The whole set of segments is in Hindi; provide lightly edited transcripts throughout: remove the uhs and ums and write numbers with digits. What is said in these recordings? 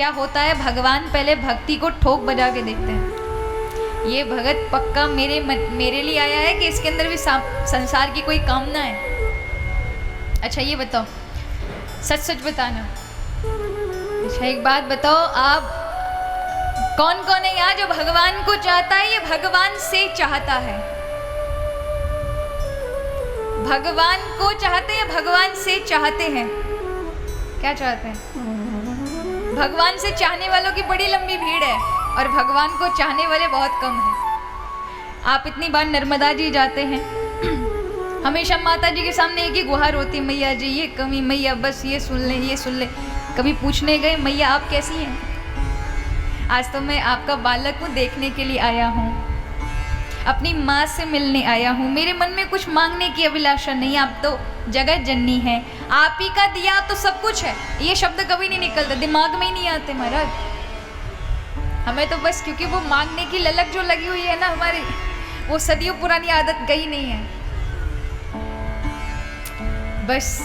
क्या होता है, भगवान पहले भक्ति को ठोक बजा के देखते हैं, ये भगत पक्का मेरे लिए आया है कि इसके अंदर भी संसार की कोई कामना है। अच्छा ये बताओ, सच सच बताना। अच्छा एक बात बताओ, आप कौन कौन है यहाँ जो भगवान को चाहता है, ये भगवान से चाहता है? भगवान को चाहते हैं, भगवान से चाहते हैं? क्या चाहते हैं? भगवान से चाहने वालों की बड़ी लंबी भीड़ है और भगवान को चाहने वाले बहुत कम हैं। आप इतनी बार नर्मदा जी जाते हैं, हमेशा माता जी के सामने एक ही गुहार होती, मैया जी ये कमी, मैया बस ये सुन ले, ये सुन ले। कभी पूछने गए मैया आप कैसी हैं? आज तो मैं आपका बालक को देखने के लिए आया हूँ, अपनी माँ से मिलने आया हूँ, मेरे मन में कुछ मांगने की अभिलाषा नहीं, आप तो जगत जननी है, आप ही का दिया तो सब कुछ है। ये शब्द कभी नहीं निकलते, दिमाग में ही नहीं आते महाराज। हमें तो बस क्योंकि वो मांगने की ललक जो लगी हुई है ना हमारी, वो सदियों पुरानी आदत गई नहीं है। बस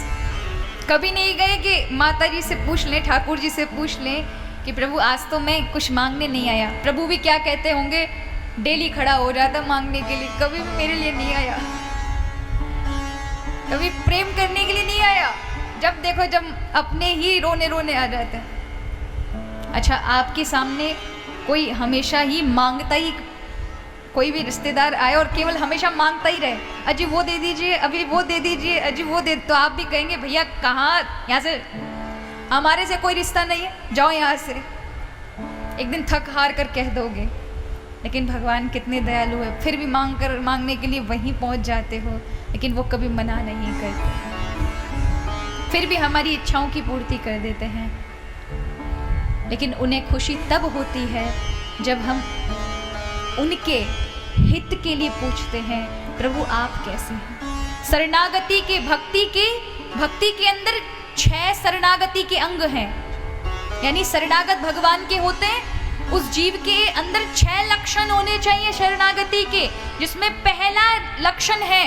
कभी नहीं गए कि माता जी से पूछ लें, ठाकुर जी से पूछ लें कि प्रभु आज तो मैं कुछ मांगने नहीं आया। प्रभु भी क्या कहते होंगे, डेली खड़ा हो जाता मांगने के लिए, कभी भी मेरे लिए नहीं आया, कभी प्रेम करने के लिए नहीं आया। जब देखो जब अपने ही रोने रोने आ जाते हैं। अच्छा आपके सामने कोई हमेशा ही मांगता ही, कोई भी रिश्तेदार आए और केवल हमेशा मांगता ही रहे, अजी वो दे दीजिए, अभी वो दे दीजिए, अजी वो दे, तो आप भी कहेंगे भैया कहाँ, यहाँ से हमारे से कोई रिश्ता नहीं है, जाओ यहाँ से। एक दिन थक हार कर कह दोगे। लेकिन भगवान कितने दयालु है, फिर भी मांगने के लिए वहीं पहुंच जाते हो, लेकिन वो कभी मना नहीं करते, फिर भी हमारी इच्छाओं की पूर्ति कर देते हैं। लेकिन उन्हें खुशी तब होती है जब हम उनके हित के लिए पूछते हैं, प्रभु आप कैसे हैं? शरणागति के भक्ति के अंदर 6 शरणागति के अंग हैं, यानी शरणागत भगवान के होते हैं। उस जीव के अंदर 6 लक्षण होने चाहिए शरणागति के, जिसमें पहला लक्षण है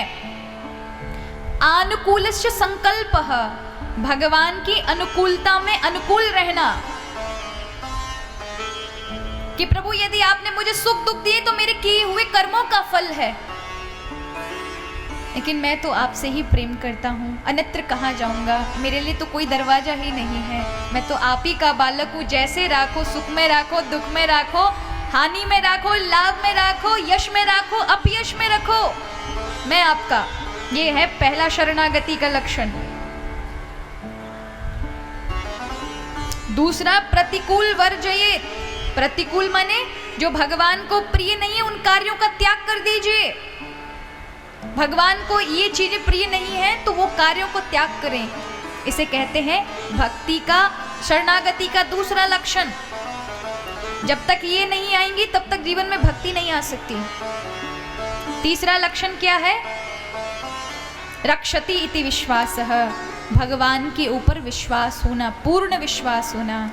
अनुकूलस्य संकल्पः, भगवान की अनुकूलता में अनुकूल रहना, कि प्रभु यदि आपने मुझे सुख दुख दिए तो मेरे किए हुए कर्मों का फल है, लेकिन मैं तो आपसे ही प्रेम करता हूँ, अन्यत्र कहाँ जाऊँगा, मेरे लिए तो कोई दरवाजा ही नहीं है, मैं तो आप ही का बालक हूँ, जैसे राखो, सुख में राखो, दुख में राखो, हानि में राखो, लाभ में राखो, यश में राखो, अपयश में रखो, मैं आपका। ये है पहला शरणागति का लक्षण। दूसरा प्रतिकूल वर्जयेत, प्रतिकूल माने जो भगवान को प्रिय नहीं है उन कार्यों का त्याग कर दीजिए। भगवान को ये चीजें प्रिय नहीं है तो वो कार्यों को त्याग करें, इसे कहते हैं भक्ति का, शरणागति का दूसरा लक्षण। जब तक ये नहीं आएंगी तब तक जीवन में भक्ति नहीं आ सकती। तीसरा लक्षण क्या है? रक्षति इति विश्वासः, भगवान के ऊपर विश्वास होना, पूर्ण विश्वास होना।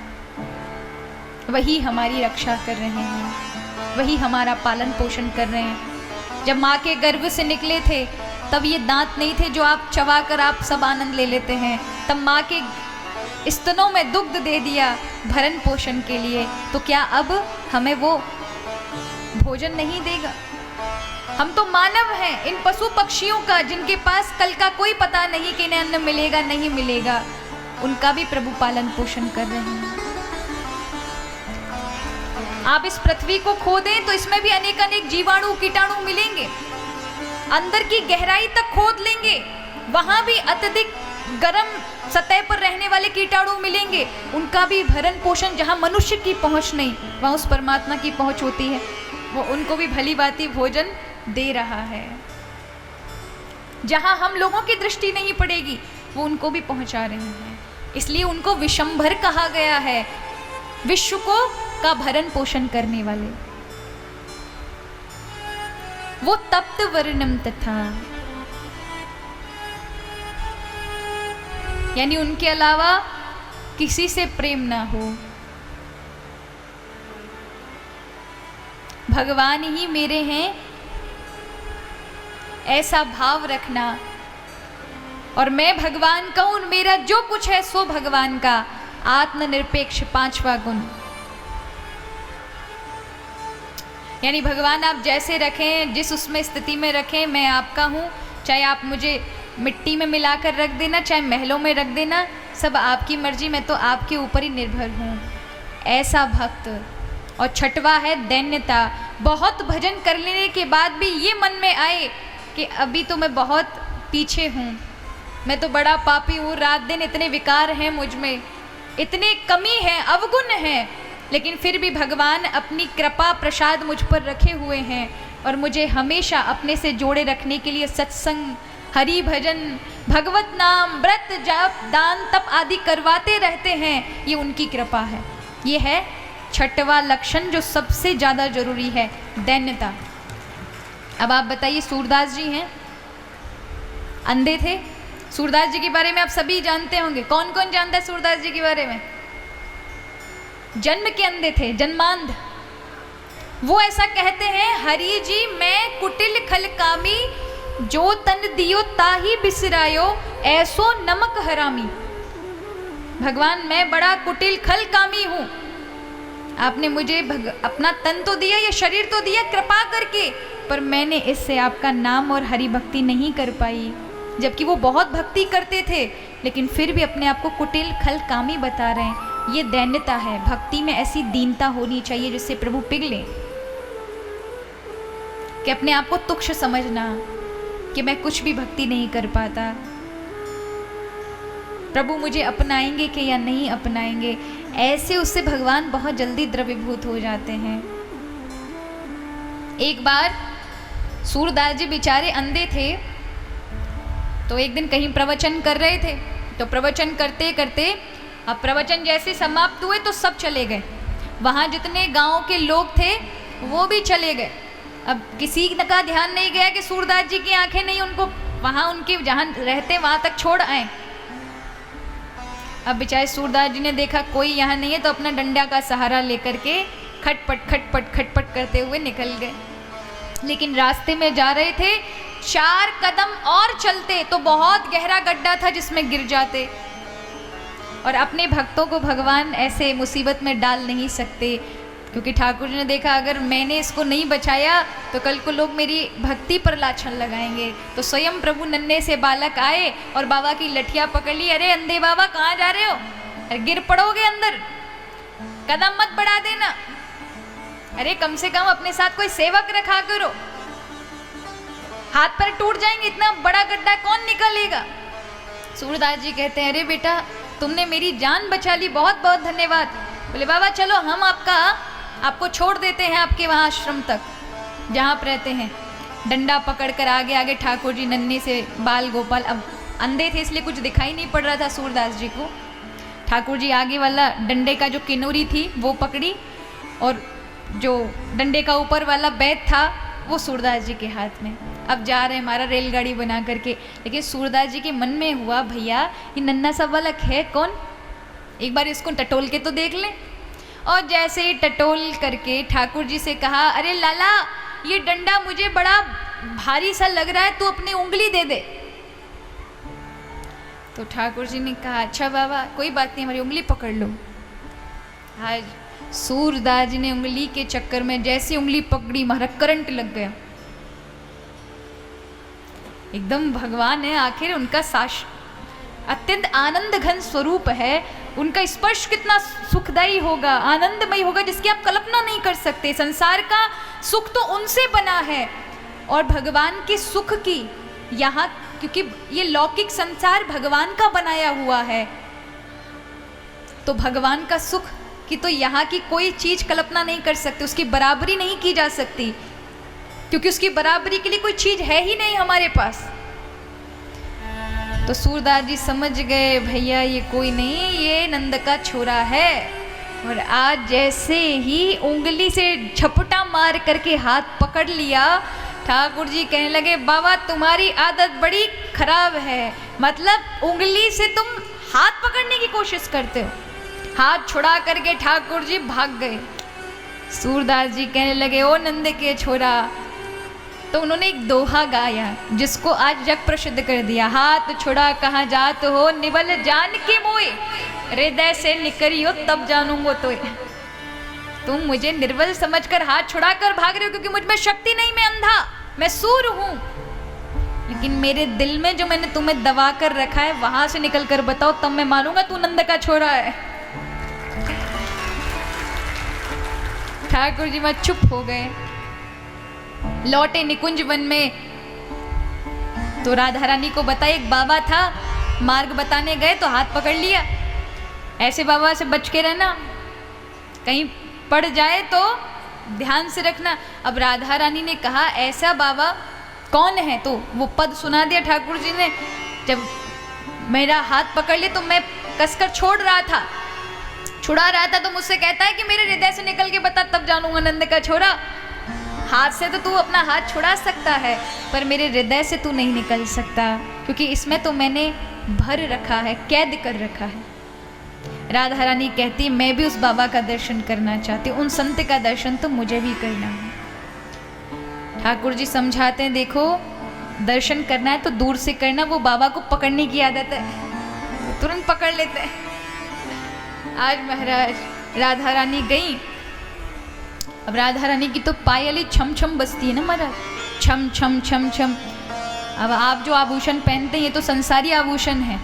वही हमारी रक्षा कर रहे हैं, वही हमारा पालन पोषण कर रहे हैं। जब माँ के गर्भ से निकले थे तब ये दांत नहीं थे जो आप चबा कर आप सब आनंद ले लेते हैं, तब माँ के स्तनों में दुग्ध दे दिया भरण पोषण के लिए, तो क्या अब हमें वो भोजन नहीं देगा? हम तो मानव हैं, इन पशु पक्षियों का जिनके पास कल का कोई पता नहीं कि इन्हें अन्न मिलेगा नहीं मिलेगा, उनका भी प्रभु पालन पोषण कर रहे हैं। आप इस पृथ्वी को खोदें तो इसमें भी अनेक अनेक जीवाणु कीटाणु मिलेंगे, अंदर की गहराई तक खोद लेंगे, वहां भी अत्यधिक गर्म सतह पर रहने वाले कीटाणु मिलेंगे, उनका भी भरण पोषण, जहां मनुष्य की पहुंच नहीं वहां उस परमात्मा की पहुंच होती है, वो उनको भी भली भांति भोजन दे रहा है। जहां हम लोगों की दृष्टि नहीं पड़ेगी वो उनको भी पहुंचा रहे हैं, इसलिए उनको विशंभर कहा गया है, विश्व को का भरण पोषण करने वाले। वो तप्त वर्णम तथा, यानी उनके अलावा किसी से प्रेम ना हो, भगवान ही मेरे हैं ऐसा भाव रखना, और मैं भगवान का हूं, मेरा जो कुछ है सो भगवान का। आत्मनिरपेक्ष, 5वां गुण। यानी भगवान आप जैसे रखें, जिस उसमें स्थिति में रखें, मैं आपका हूँ। चाहे आप मुझे मिट्टी में मिलाकर रख देना, चाहे महलों में रख देना, सब आपकी मर्जी, मैं तो आपके ऊपर ही निर्भर हूँ। ऐसा भक्त। और 6वां है दैन्यता। बहुत भजन कर लेने के बाद भी ये मन में आए कि अभी तो मैं बहुत पीछे हूँ, मैं तो बड़ा पापी हूँ, रात दिन इतने विकार हैं मुझ में, इतने कमी है, अवगुण है, लेकिन फिर भी भगवान अपनी कृपा प्रसाद मुझ पर रखे हुए हैं और मुझे हमेशा अपने से जोड़े रखने के लिए सत्संग, हरि भजन, भगवत नाम, व्रत, जाप, दान, तप आदि करवाते रहते हैं। ये उनकी कृपा है। ये है 6वां लक्षण जो सबसे ज़्यादा जरूरी है, दैन्यता। अब आप बताइए, सूरदास जी हैं, अंधे थे। सूरदास जी के बारे में आप सभी जानते होंगे। कौन कौन जानता है सूरदास जी के बारे में? जन्म के अंधे थे, जन्मांध। वो ऐसा कहते हैं, हरि जी मैं कुटिल खलकामी, जो तन दियो ताही बिसरायो, ऐसो नमक हरामी। भगवान मैं बड़ा कुटिल खलकामी हूँ, आपने मुझे अपना तन तो दिया, ये शरीर तो दिया कृपा करके, पर मैंने इससे आपका नाम और हरि भक्ति नहीं कर पाई। जबकि वो बहुत भक्ति करते थे, लेकिन फिर भी अपने आप को कुटिल खलकामी बता रहे हैं। ये दैन्यता है। भक्ति में ऐसी दीनता होनी चाहिए जिससे प्रभु पिघले, कि अपने आप को तुच्छ समझना कि मैं कुछ भी भक्ति नहीं कर पाता, प्रभु मुझे अपनाएंगे कि या नहीं अपनाएंगे। ऐसे उससे भगवान बहुत जल्दी द्रवीभूत हो जाते हैं। एक बार सूरदास जी बेचारे अंधे थे, तो एक दिन कहीं प्रवचन कर रहे थे, तो प्रवचन करते करते अब प्रवचन जैसे समाप्त हुए तो सब चले गए। वहाँ जितने गांव के लोग थे वो भी चले गए। अब किसी का ध्यान नहीं गया कि सूरदास जी की आंखें नहीं उनको वहाँ उनके जहाँ रहते वहाँ तक छोड़ आए। अब बेचारे सूरदास जी ने देखा कोई यहाँ नहीं है, तो अपना डंडा का सहारा लेकर के खटपट खटपट खटपट करते हुए निकल गए। लेकिन रास्ते में जा रहे थे, 4 कदम और चलते तो बहुत गहरा गड्ढा था जिसमें गिर जाते। और अपने भक्तों को भगवान ऐसे मुसीबत में डाल नहीं सकते, क्योंकि ठाकुर जी ने देखा अगर मैंने इसको नहीं बचाया तो कल को लोग मेरी भक्ति पर लाछन लगाएंगे। तो स्वयं प्रभु नन्हे से बालक आए और बाबा की लठिया पकड़ ली। अरे अंधे बाबा कहाँ जा रहे हो? अरे गिर पड़ोगे अंदर, कदम मत बढ़ा देना। अरे कम से कम अपने साथ कोई सेवक रखा करो, हाथ पर टूट जाएंगे, इतना बड़ा गड्ढा कौन निकालेगा? सूरदास जी कहते हैं अरे बेटा तुमने मेरी जान बचा ली, बहुत बहुत धन्यवाद। बोले बाबा चलो हम आपको छोड़ देते हैं आपके वहाँ आश्रम तक जहाँ आप रहते हैं। डंडा पकड़कर आगे आगे ठाकुर जी नन्हे से बाल गोपाल, अब अंधे थे इसलिए कुछ दिखाई नहीं पड़ रहा था सूरदास जी को। ठाकुर जी आगे वाला डंडे का जो किनोरी थी वो पकड़ी, और जो डंडे का ऊपर वाला बैत था वो सूरदास जी के हाथ में। अब जा रहे हैं हमारा रेलगाड़ी बना करके, लेकिन सूरदास जी के मन में हुआ भैया ये नन्हा सा बालक है कौन, एक बार इसको टटोल के तो देख लें। और जैसे ही टटोल करके ठाकुर जी से कहा अरे लाला ये डंडा मुझे बड़ा भारी सा लग रहा है, तू अपनी उंगली दे दे। तो ठाकुर जी ने कहा अच्छा बाबा कोई बात नहीं, हमारी उंगली पकड़ लो। आज सूरदास जी ने उंगली के चक्कर में जैसी उंगली पकड़ी हमारा करंट लग गया। एकदम भगवान है, आखिर उनका अत्यंत आनंद घन स्वरूप है, उनका स्पर्श कितना सुखदायी होगा, आनंदमय होगा जिसकी आप कल्पना नहीं कर सकते। संसार का सुख तो उनसे बना है, और भगवान के सुख की यहाँ, क्योंकि ये लौकिक संसार भगवान का बनाया हुआ है, तो भगवान का सुख की तो यहाँ की कोई चीज कल्पना नहीं कर सकते, उसकी बराबरी नहीं की जा सकती, क्योंकि उसकी बराबरी के लिए कोई चीज है ही नहीं हमारे पास। तो सूरदास जी समझ गए भैया ये कोई नहीं, ये नंद का छोरा है। और आज जैसे ही उंगली से झपटा मार करके हाथ पकड़ लिया, ठाकुर जी कहने लगे बाबा तुम्हारी आदत बड़ी खराब है, मतलब उंगली से तुम हाथ पकड़ने की कोशिश करते हो। हाथ छुड़ा करके ठाकुर जी भाग गए। सूरदास जी कहने लगे ओ नंद के छोरा, तो उन्होंने एक दोहा गाया जिसको आज जग प्रसिद्ध कर दिया। हाथ छुड़ा कहाँ जात हो, निबल जान के मोए, हृदय से निकरियो तब जानूंगो तो। तुम मुझे निर्बल समझकर हाथ छुड़ाकर भाग रहे हो क्योंकि मुझ में शक्ति नहीं, मैं अंधा, मैं सूर हूं। लेकिन मेरे दिल में जो मैंने तुम्हें दबा कर रखा है वहां से निकल कर बताओ, तब मैं मानूंगा तू नंद का छोरा है। ठाकुर जी वहां चुप हो गए, लौटे निकुंज वन में। तो राधा रानी को बताया, एक बाबा था, मार्ग बताने गए तो हाथ पकड़ लिया। ऐसे बाबा से बच के रहना, कहीं पड़ जाए तो ध्यान से रखना। अब राधा रानी ने कहा ऐसा बाबा कौन है? तो वो पद सुना दिया ठाकुर जी ने। जब मेरा हाथ पकड़ लिया तो मैं कसकर छुड़ा रहा था तो मुझसे कहता है कि मेरे हृदय से निकल के बता, तब जानूंगा नंद का छोरा। हाथ से तो तू अपना हाथ छुड़ा सकता है, पर मेरे हृदय से तू नहीं निकल सकता, क्योंकि इसमें तो मैंने भर रखा है, कैद कर रखा है। राधा रानी कहती मैं भी उस बाबा का दर्शन करना चाहती हूँ, उन संत का दर्शन तो मुझे भी करना है। ठाकुर जी समझाते हैं, देखो दर्शन करना है तो दूर से करना, वो बाबा को पकड़ने की आदत है, तुरंत पकड़ लेते हैं। आज महाराज राधा रानी गई। अब राधा रानी की तो पायल ही छम छम बजती है ना महाराज, छम छम छम छम। अब आप जो आभूषण पहनते हैं ये तो संसारी आभूषण है,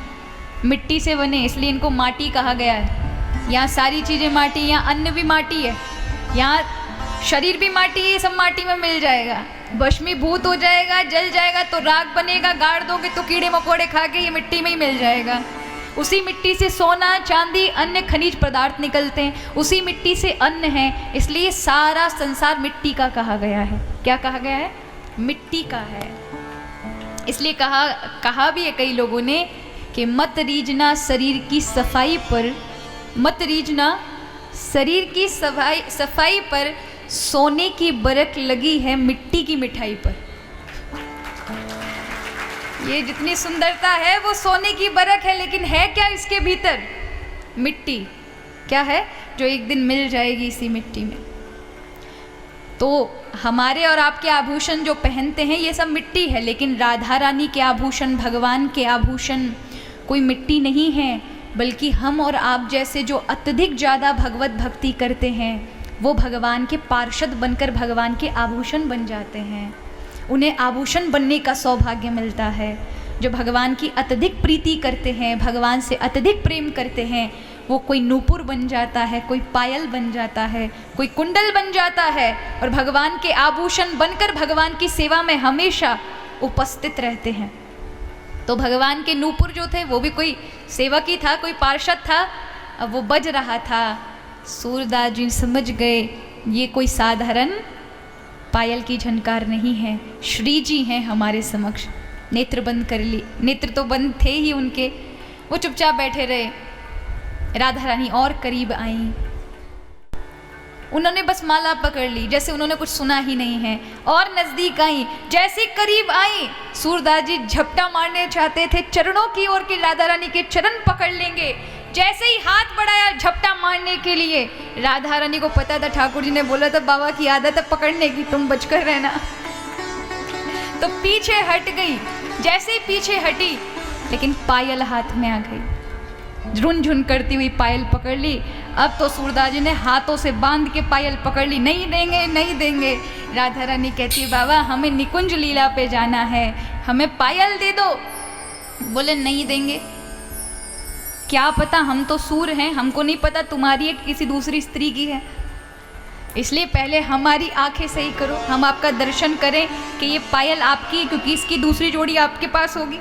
मिट्टी से बने, इसलिए इनको माटी कहा गया है। यहाँ सारी चीज़ें माटी, यहाँ अन्न भी माटी है, यहाँ शरीर भी माटी है, ये सब माटी में मिल जाएगा। भस्मीभूत हो जाएगा, जल जाएगा तो राख बनेगा, गाड़ दोगे तो कीड़े मकोड़े खा के ये मिट्टी में ही मिल जाएगा। उसी मिट्टी से सोना चांदी अन्य खनिज पदार्थ निकलते हैं, उसी मिट्टी से अन्न है, इसलिए सारा संसार मिट्टी का कहा गया है। क्या कहा गया है? मिट्टी का है। इसलिए कहा भी है कई लोगों ने कि मत रीझना शरीर की सफाई पर, मत रीझना शरीर की सफाई पर, सोने की बरक लगी है मिट्टी की मिठाई पर। ये जितनी सुंदरता है वो सोने की बरक है, लेकिन है क्या इसके भीतर? मिट्टी। क्या है? जो एक दिन मिल जाएगी इसी मिट्टी में। तो हमारे और आपके आभूषण जो पहनते हैं ये सब मिट्टी है, लेकिन राधा रानी के आभूषण, भगवान के आभूषण कोई मिट्टी नहीं है, बल्कि हम और आप जैसे जो अत्यधिक ज़्यादा भगवत भक्ति करते हैं वो भगवान के पार्षद बनकर भगवान के आभूषण बन जाते हैं। उन्हें आभूषण बनने का सौभाग्य मिलता है। जो भगवान की अत्यधिक प्रीति करते हैं, भगवान से अत्यधिक प्रेम करते हैं, वो कोई नूपुर बन जाता है, कोई पायल बन जाता है, कोई कुंडल बन जाता है, और भगवान के आभूषण बनकर भगवान की सेवा में हमेशा उपस्थित रहते हैं। तो भगवान के नूपुर जो थे वो भी कोई सेवक ही था, कोई पार्षद था, अब वो बज रहा था। सूरदास जी समझ गए ये कोई साधारण पायल की झनकार नहीं है, श्री जी हैं हमारे समक्ष। नेत्र बंद कर ली, नेत्र तो बंद थे ही उनके, वो चुपचाप बैठे रहे। राधा रानी और करीब आई, उन्होंने बस माला पकड़ ली जैसे उन्होंने कुछ सुना ही नहीं है, और नजदीक आई। जैसे करीब आई सूरदास जी झपटा मारने चाहते थे चरणों की ओर कि राधा रानी के चरण पकड़ लेंगे। जैसे ही हाथ बढ़ाया झपटा मारने के लिए, राधा रानी को पता था, ठाकुर जी ने बोला था बाबा की आदत है पकड़ने की, तुम बचकर रहना। तो पीछे हट गई। जैसे ही पीछे हटी, लेकिन पायल हाथ में आ गई, झुन करती हुई पायल पकड़ ली। अब तो सूरदास जी ने हाथों से बांध के पायल पकड़ ली, नहीं देंगे नहीं देंगे। राधा रानी कहती बाबा हमें निकुंज लीला पे जाना है, हमें पायल दे दो। बोले नहीं देंगे। क्या पता, हम तो सूर हैं, हमको नहीं पता तुम्हारी है किसी दूसरी स्त्री की है, इसलिए पहले हमारी आंखें सही करो, हम आपका दर्शन करें कि ये पायल आपकी, क्योंकि इसकी दूसरी जोड़ी आपके पास होगी,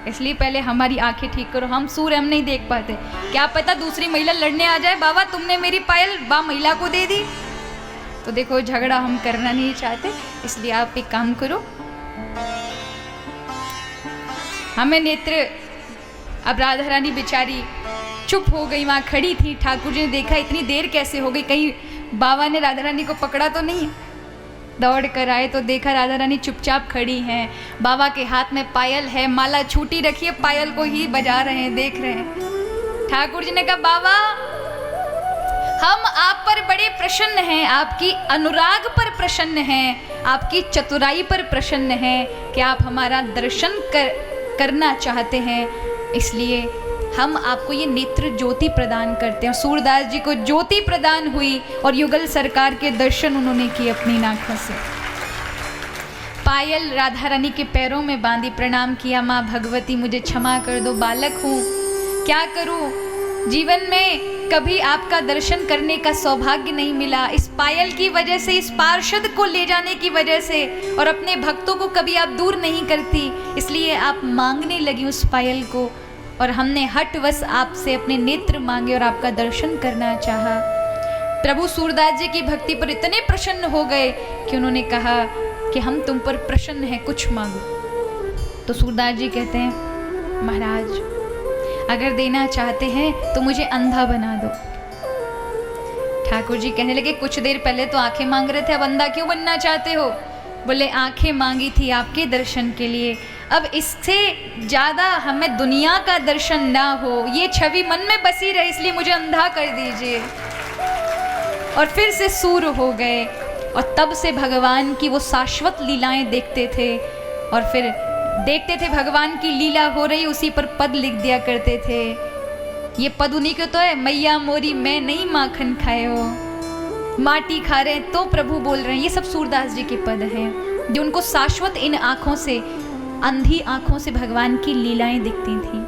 इसलिए पहले हमारी आंखें ठीक करो। हम सूर हम नहीं देख पाते, क्या पता दूसरी महिला लड़ने आ जाए, बाबा तुमने मेरी पायल बा महिला को दे दी। तो देखो झगड़ा हम करना नहीं चाहते, इसलिए आप एक काम करो, हमें नेत्र। अब राधा रानी बेचारी चुप हो गई, वहाँ खड़ी थी। ठाकुर जी ने देखा इतनी देर कैसे हो गई, कहीं बाबा ने राधा रानी को पकड़ा तो नहीं। दौड़ कर आए तो देखा राधा रानी चुपचाप खड़ी हैं, बाबा के हाथ में पायल है, माला छूटी रखी है, पायल को ही बजा रहे हैं, देख रहे हैं। ठाकुर जी ने कहा बाबा हम आप पर बड़े प्रसन्न हैं, आपकी अनुराग पर प्रसन्न हैं, आपकी चतुराई पर प्रसन्न हैं कि आप हमारा दर्शन करना चाहते हैं, इसलिए हम आपको ये नेत्र ज्योति प्रदान करते हैं। सूरदास जी को ज्योति प्रदान हुई और युगल सरकार के दर्शन उन्होंने किए अपनी आंखों से। पायल राधा रानी के पैरों में बांधी, प्रणाम किया, माँ भगवती मुझे क्षमा कर दो, बालक हूँ, क्या करूँ, जीवन में कभी आपका दर्शन करने का सौभाग्य नहीं मिला। इस पायल की वजह से, इस पार्षद को ले जाने की वजह से, और अपने भक्तों को कभी आप दूर नहीं करती, इसलिए आप मांगने लगी उस पायल को, और हमने हठवश आपसे अपने नेत्र मांगे और आपका दर्शन करना चाहा। प्रभु सूरदास जी की भक्ति पर इतने प्रसन्न हो गए कि उन्होंने कहा कि हम तुम पर प्रसन्न हैं, कुछ मांगो। तो सूरदास जी कहते हैं, महाराज अगर देना चाहते हैं तो मुझे अंधा बना दो। ठाकुर जी कहने लगे, कुछ देर पहले तो आंखें मांग रहे थे, अब अंधा क्यों बनना चाहते हो? बोले, आंखें मांगी थी आपके दर्शन के लिए, अब इससे ज़्यादा हमें दुनिया का दर्शन ना हो, ये छवि मन में बसी रहे, इसलिए मुझे अंधा कर दीजिए। और फिर से सूर हो गए, और तब से भगवान की वो शाश्वत लीलाएं देखते थे, और फिर देखते थे भगवान की लीला हो रही, उसी पर पद लिख दिया करते थे। ये पद उन्हीं को तो है, मैया मोरी मैं नहीं माखन खाए हो, माटी खा रहे हैं तो प्रभु बोल रहे हैं। ये सब सूरदास जी के पद हैं, जो उनको शाश्वत इन आँखों से, अंधी आँखों से भगवान की लीलाएं दिखती थी।